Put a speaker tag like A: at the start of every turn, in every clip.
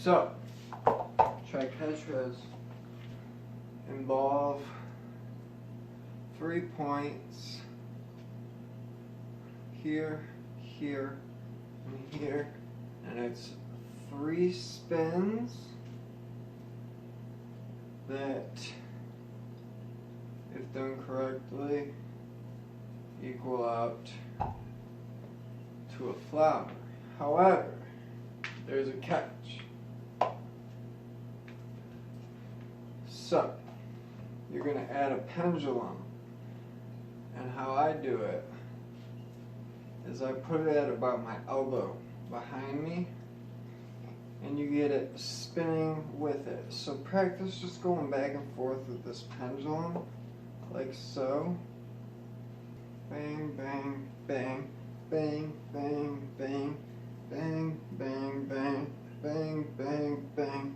A: So, Triquetras involve 3 points here, here, and here, and it's 3 spins that, if done correctly, equal out to a flower. However, there's a catch. So, you're going to add a pendulum, and how I do it is I put it at about my elbow behind me, and you get it spinning with it. So practice just going back and forth with this pendulum, like so. Bang, bang, bang, bang, bang, bang, bang, bang, bang, bang, bang, bang.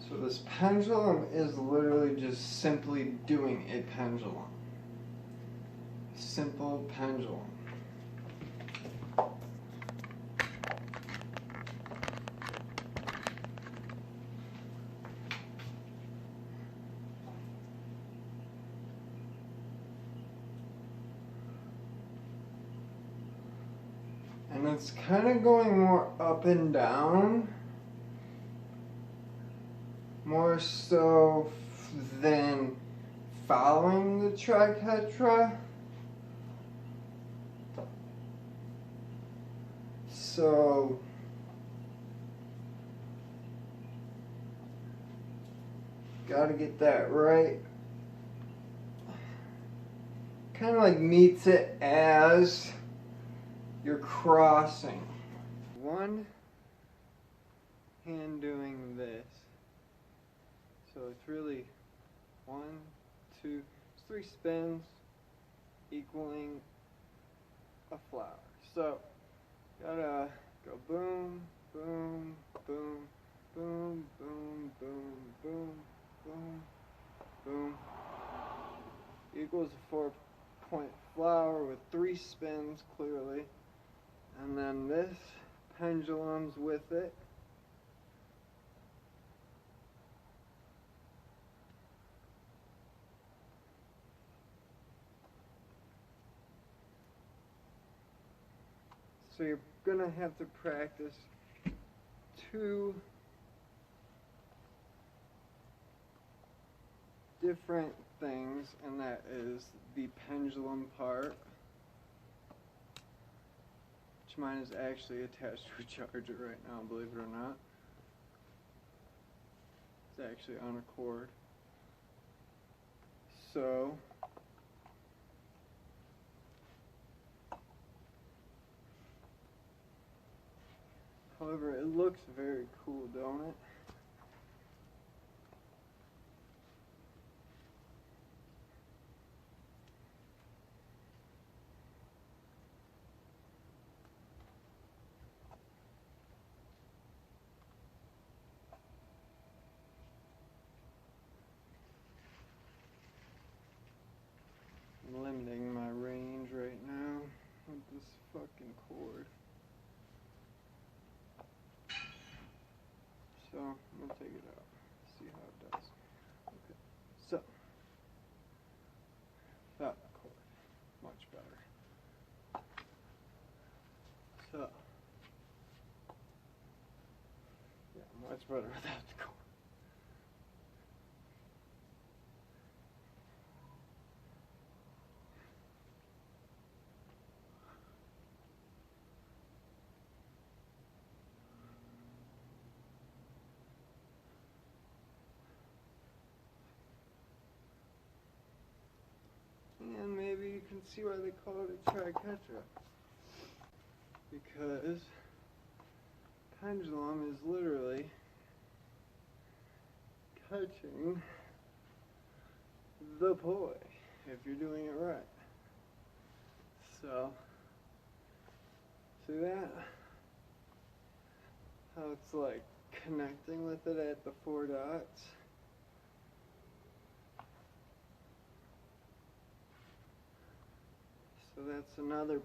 A: So this pendulum is literally just simply doing a pendulum. Simple pendulum. And it's kind of going more up and down, more so than following the Triquetra. So gotta get that right. Kind of like meets it as you're crossing. One hand doing this. So it's really 1, 2, 3 spins equaling a flower. So gotta go boom, boom, boom, boom, boom, boom, boom, boom, boom. Equals a 4-point flower with 3 spins clearly. And then this pendulum's with it. So you're gonna have to practice 2 different things, and that is the pendulum part, which mine is actually attached to a charger right now, believe it or not. It's actually on a cord. So however, it looks very cool, don't it? I'm limiting my range right now with this fucking cord. So, I'm going to take it out, see how it does. Okay, so, that cord, much better. So, yeah, much better without the cord. And maybe you can see why they call it a Triquetra. Because pendulum is literally catching the poi if you're doing it right. So, see that? How it's like connecting with it at the 4 dots. So that's another